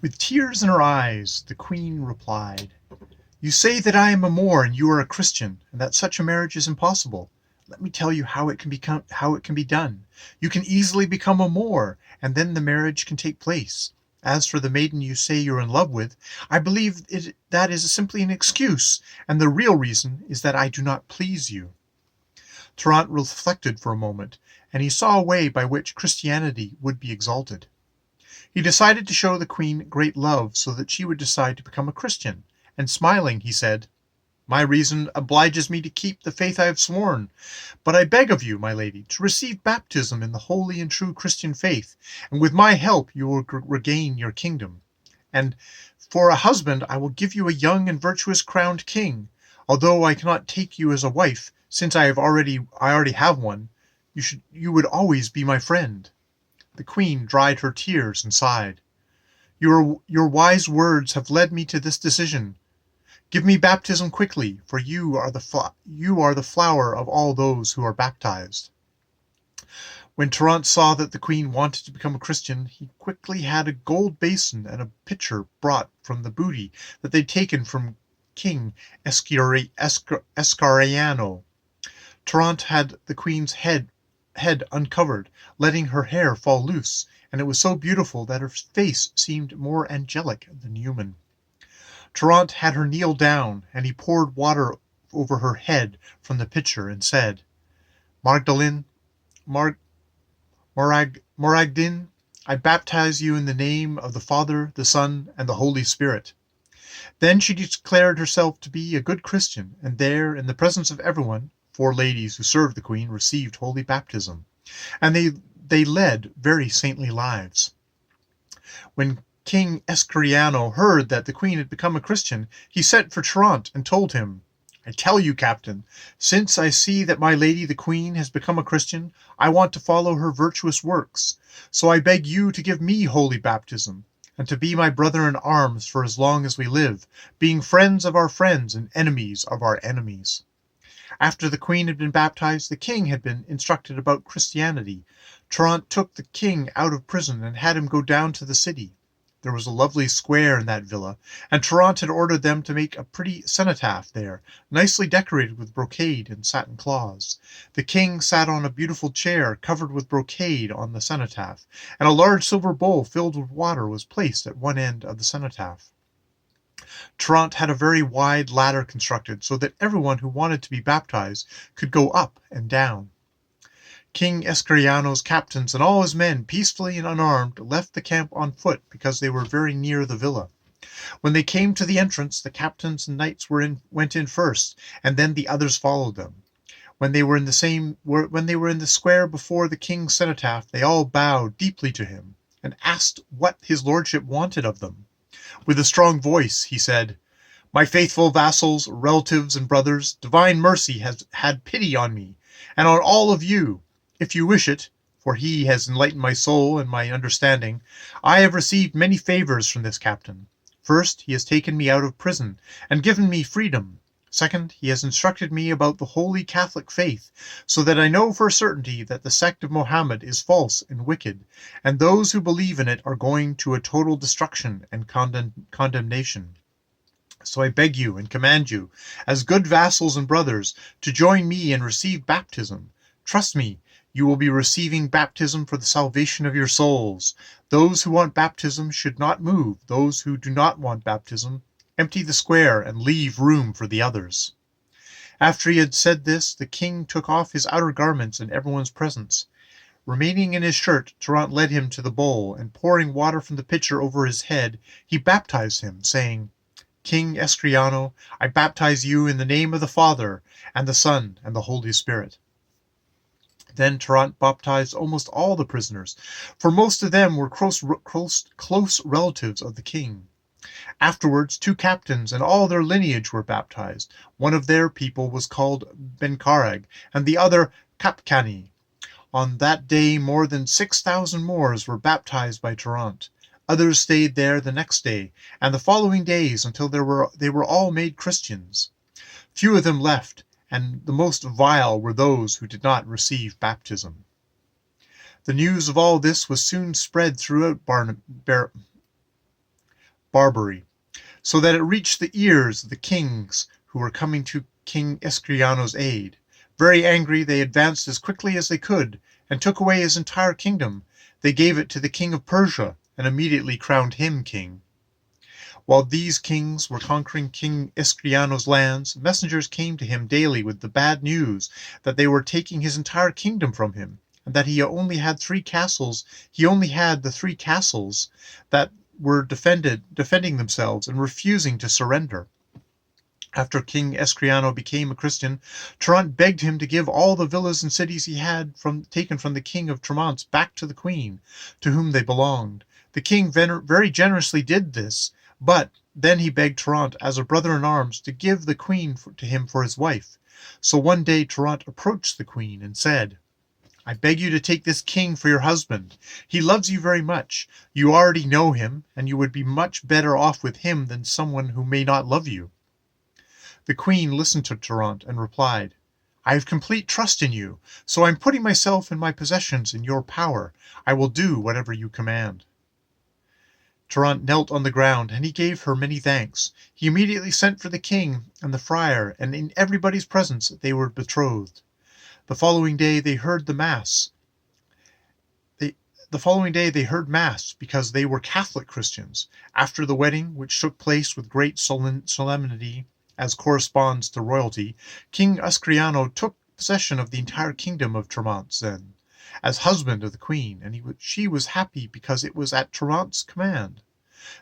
With tears in her eyes, the queen replied, "You say that I am a Moor and you are a Christian, and that such a marriage is impossible. Let me tell you how it can be done. You can easily become a Moor, and then the marriage can take place. As for the maiden you say you're in love with, I believe that is simply an excuse, and the real reason is that I do not please you." Trnt reflected for a moment, and he saw a way by which Christianity would be exalted. He decided to show the queen great love so that she would decide to become a Christian, and smiling, he said, "My reason obliges me to keep the faith I have sworn, but I beg of you, my lady, to receive baptism in the holy and true Christian faith, and with my help you will regain your kingdom. And for a husband I will give you a young and virtuous crowned king. Although I cannot take you as a wife, since I already have one, you would always be my friend." The queen dried her tears and sighed. Your wise words have led me to this decision. Give me baptism quickly, for you are the flower of all those who are baptized." When Trnt saw that the queen wanted to become a Christian, he quickly had a gold basin and a pitcher brought from the booty that they'd taken from King Escariano. Trnt had the queen's head uncovered, letting her hair fall loose, and it was so beautiful that her face seemed more angelic than human. Trnt had her kneel down, and he poured water over her head from the pitcher and said, "Magdalene, Moragdin, I baptize you in the name of the Father, the Son, and the Holy Spirit." Then she declared herself to be a good Christian, and there, in the presence of everyone, 4 ladies who served the queen received holy baptism, and they led very saintly lives. When King Escariano heard that the queen had become a Christian, he sent for Trnt and told him, "I tell you, captain, since I see that my lady the queen has become a Christian, I want to follow her virtuous works. So I beg you to give me holy baptism, and to be my brother in arms for as long as we live, being friends of our friends and enemies of our enemies." After the queen had been baptized, the king had been instructed about Christianity. Trnt took the king out of prison and had him go down to the city. There was a lovely square in that villa, and Trnt had ordered them to make a pretty cenotaph there, nicely decorated with brocade and satin cloths. The king sat on a beautiful chair covered with brocade on the cenotaph, and a large silver bowl filled with water was placed at one end of the cenotaph. Trnt had a very wide ladder constructed so that everyone who wanted to be baptized could go up and down. King Escariano's captains and all his men, peacefully and unarmed, left the camp on foot because they were very near the villa. When they came to the entrance, the captains and knights went in first, and then the others followed them. When they were in the square before the king's cenotaph, they all bowed deeply to him and asked what his lordship wanted of them. With a strong voice, he said, "My faithful vassals, relatives, and brothers, divine mercy has had pity on me, and on all of you. If you wish it, for he has enlightened my soul and my understanding, I have received many favors from this captain. First, he has taken me out of prison and given me freedom. Second, he has instructed me about the holy Catholic faith, so that I know for a certainty that the sect of Mohammed is false and wicked, and those who believe in it are going to a total destruction and condemnation. So I beg you and command you, as good vassals and brothers, to join me and receive baptism. Trust me, you will be receiving baptism for the salvation of your souls. Those who want baptism should not move. Those who do not want baptism, empty the square and leave room for the others." After he had said this, the king took off his outer garments in everyone's presence. Remaining in his shirt, Trnt led him to the bowl, and pouring water from the pitcher over his head, he baptized him, saying, "King Escriano, I baptize you in the name of the Father, and the Son, and the Holy Spirit." Then Trnt baptized almost all the prisoners, for most of them were close relatives of the king. Afterwards, 2 captains and all their lineage were baptized. One of their people was called Blnc, and the other Capcani. On that day more than 6,000 Moors were baptized by Trnt. Others stayed there the next day, and the following days until they were all made Christians. Few of them left, and the most vile were those who did not receive baptism. The news of all this was soon spread throughout Barbary, so that it reached the ears of the kings who were coming to King Escriano's aid. Very angry, they advanced as quickly as they could and took away his entire kingdom. They gave it to the king of Persia and immediately crowned him king. While these kings were conquering King Escriano's lands, messengers came to him daily with the bad news that they were taking his entire kingdom from him, and that he only had the 3 castles that were defending themselves and refusing to surrender. After King Escriano became a Christian, Trnt begged him to give all the villas and cities he had taken from the king of Tremont back to the queen, to whom they belonged. The king very generously did this, but then he begged Trnt, as a brother-in-arms, to give the queen to him for his wife. So one day Trnt approached the queen and said, "I beg you to take this king for your husband. He loves you very much. You already know him, and you would be much better off with him than someone who may not love you." The queen listened to Trnt and replied, "I have complete trust in you, so I am putting myself and my possessions in your power. I will do whatever you command." Trnt knelt on the ground, and he gave her many thanks. He immediately sent for the king and the friar, and in everybody's presence they were betrothed. The following day they heard mass because they were Catholic Christians. After the wedding, which took place with great solemnity, as corresponds to royalty, King Escriano took possession of the entire kingdom of Tremont then, as husband of the queen, and she was happy because it was at Tremont's command.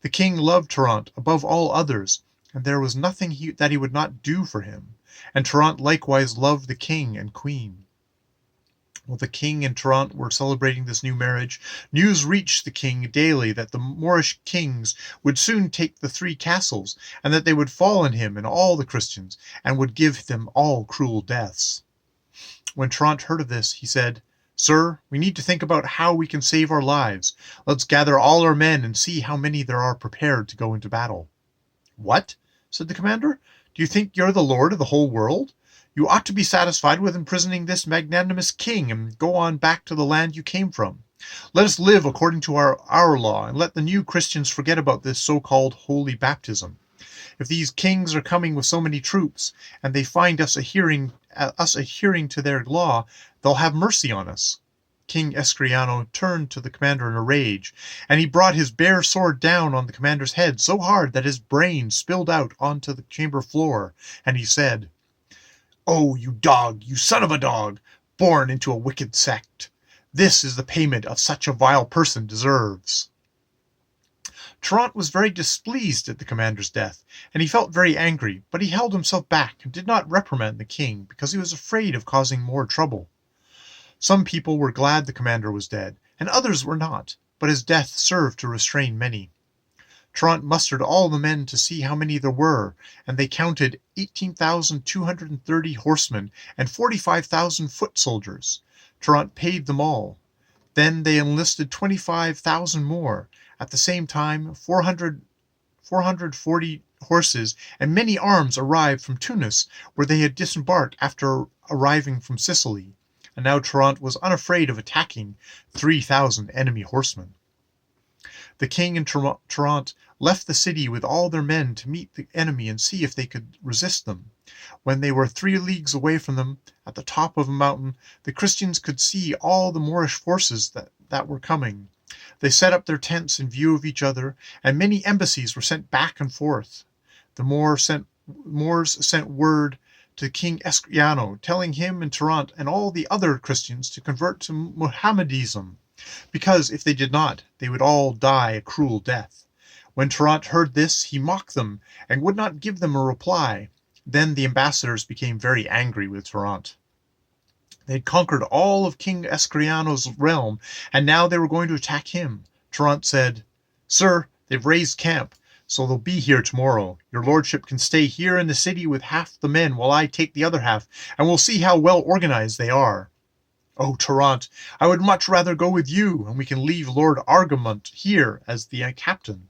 The king loved Trent above all others, and there was nothing that he would not do for him, and Trent likewise loved the king and queen. While the king and Trent were celebrating this new marriage, news reached the king daily that the Moorish kings would soon take the 3 castles, and that they would fall on him and all the Christians, and would give them all cruel deaths. When Trent heard of this, he said, "Sir, we need to think about how we can save our lives. Let's gather all our men and see how many there are prepared to go into battle." "What?" said the commander. "Do you think you're the lord of the whole world? You ought to be satisfied with imprisoning this magnanimous king and go on back to the land you came from. Let us live according to our law, and let the new Christians forget about this so-called holy baptism. If these kings are coming with so many troops, and they find us adhering to their law, they'll have mercy on us." King Escriano turned to the commander in a rage, and he brought his bare sword down on the commander's head so hard that his brains spilled out onto the chamber floor, and he said, "Oh, you dog, you son of a dog, born into a wicked sect. This is the payment of such a vile person deserves." Trent was very displeased at the commander's death, and he felt very angry, but he held himself back and did not reprimand the king because he was afraid of causing more trouble. Some people were glad the commander was dead, and others were not, but his death served to restrain many. Trent mustered all the men to see how many there were, and they counted 18,230 horsemen and 45,000 foot soldiers. Trent paid them all. Then they enlisted 25,000 more. At the same time, 440 horses and many arms arrived from Tunis, where they had disembarked after arriving from Sicily, and now Trent was unafraid of attacking 3,000 enemy horsemen. The king and Trent left the city with all their men to meet the enemy and see if they could resist them. When they were 3 leagues away from them, at the top of a mountain, the Christians could see all the Moorish forces that were coming. They set up their tents in view of each other, and many embassies were sent back and forth. The Moors sent word to King Escriano, telling him and Trent and all the other Christians to convert to Mohammedanism, because if they did not, they would all die a cruel death. When Trent heard this, he mocked them and would not give them a reply. Then the ambassadors became very angry with Trent. They had conquered all of King Escriano's realm, and now they were going to attack him. Trent said, "Sir, they've raised camp, so they'll be here tomorrow. Your lordship can stay here in the city with half the men while I take the other half, and we'll see how well organized they are." "Oh, Trent, I would much rather go with you, and we can leave Lord Argument here as the captain."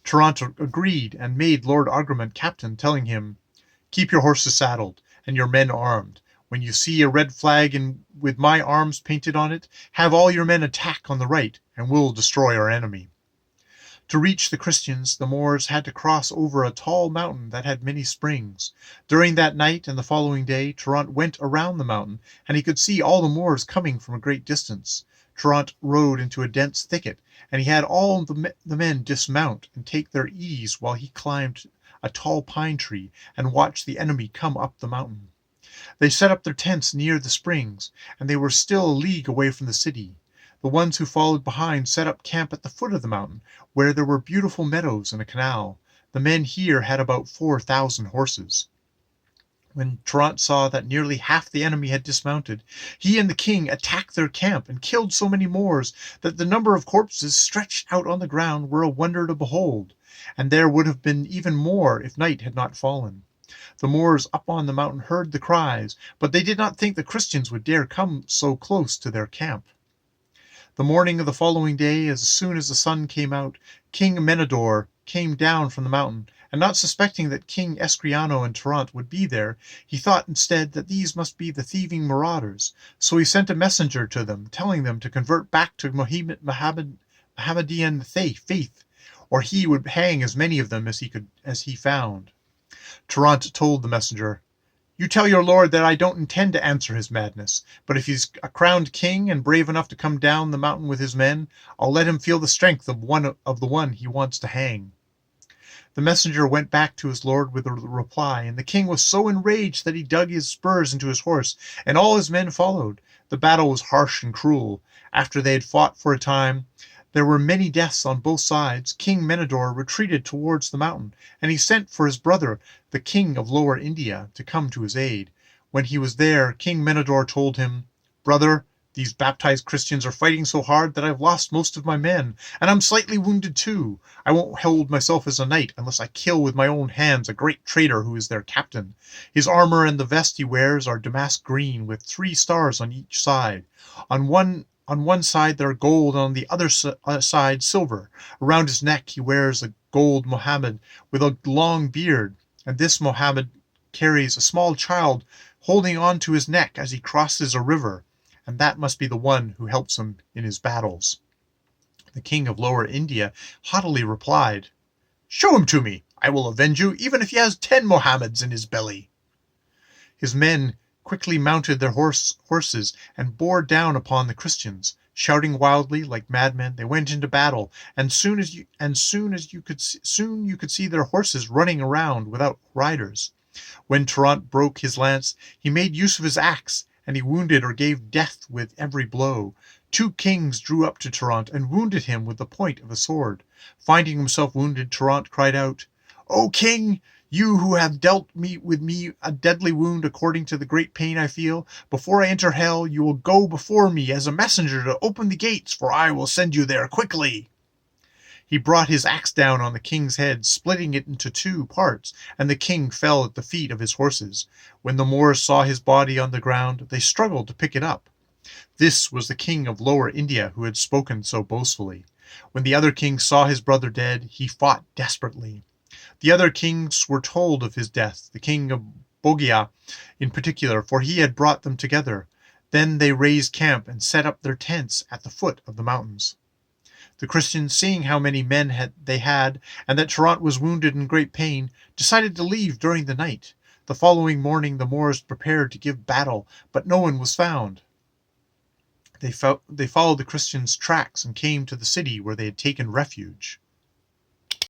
Trent agreed and made Lord Argument captain, telling him, "Keep your horses saddled and your men armed. When you see a red flag with my arms painted on it, have all your men attack on the right, and we'll destroy our enemy." To reach the Christians, the Moors had to cross over a tall mountain that had many springs. During that night and the following day, Trnt went around the mountain, and he could see all the Moors coming from a great distance. Trnt rode into a dense thicket, and he had all the men dismount and take their ease while he climbed a tall pine tree and watched the enemy come up the mountain. They set up their tents near the springs, and they were still a league away from the city. The ones who followed behind set up camp at the foot of the mountain, where there were beautiful meadows and a canal. The men here had about 4,000 horses. When Trnt saw that nearly half the enemy had dismounted, he and the king attacked their camp and killed so many Moors that the number of corpses stretched out on the ground were a wonder to behold, and there would have been even more if night had not fallen. The Moors up on the mountain heard the cries, but they did not think the Christians would dare come so close to their camp. The morning of the following day, as soon as the sun came out, King Menador came down from the mountain, and not suspecting that King Escriano and Trnt would be there, he thought instead that these must be the thieving marauders. So he sent a messenger to them, telling them to convert back to Mohammedan faith, or he would hang as many of them as he found. Trnt told the messenger, "You tell your lord that I don't intend to answer his madness, but if he's a crowned king and brave enough to come down the mountain with his men, I'll let him feel the strength of the one he wants to hang." The messenger went back to his lord with a reply, and the king was so enraged that he dug his spurs into his horse, and all his men followed. The battle was harsh and cruel. After they had fought for a time, there were many deaths on both sides. King Menador retreated towards the mountain, and he sent for his brother, the king of Lower India, to come to his aid. When he was there, King Menador told him, "Brother, these baptized Christians are fighting so hard that I've lost most of my men, and I'm slightly wounded too. I won't hold myself as a knight unless I kill with my own hands a great traitor who is their captain. His armor and the vest he wears are damask green, with 3 stars on each side. On one side there are gold, and on the other side silver. Around his neck he wears a gold Mohammed with a long beard, and this Mohammed carries a small child holding on to his neck as he crosses a river, and that must be the one who helps him in his battles." The king of Lower India haughtily replied, "Show him to me. I will avenge you, even if he has 10 Mohammeds in his belly." His men quickly mounted their horses and bore down upon the Christians. Shouting wildly like madmen, they went into battle, and soon you could see their horses running around without riders. When Trnt broke his lance, he made use of his axe, and he wounded or gave death with every blow. 2 kings drew up to Trnt and wounded him with the point of a sword. Finding himself wounded, Trnt cried out, "O king, you who have dealt with me a deadly wound according to the great pain I feel, before I enter hell you will go before me as a messenger to open the gates, for I will send you there quickly." He brought his axe down on the king's head, splitting it into 2 parts, and the king fell at the feet of his horses. When the Moors saw his body on the ground, they struggled to pick it up. This was the king of Lower India who had spoken so boastfully. When the other king saw his brother dead, he fought desperately. The other kings were told of his death, the king of Bogia in particular, for he had brought them together. Then they raised camp and set up their tents at the foot of the mountains. The Christians, seeing how many men they had, and that Trnt was wounded in great pain, decided to leave during the night. The following morning the Moors prepared to give battle, but no one was found. They followed the Christians' tracks and came to the city where they had taken refuge.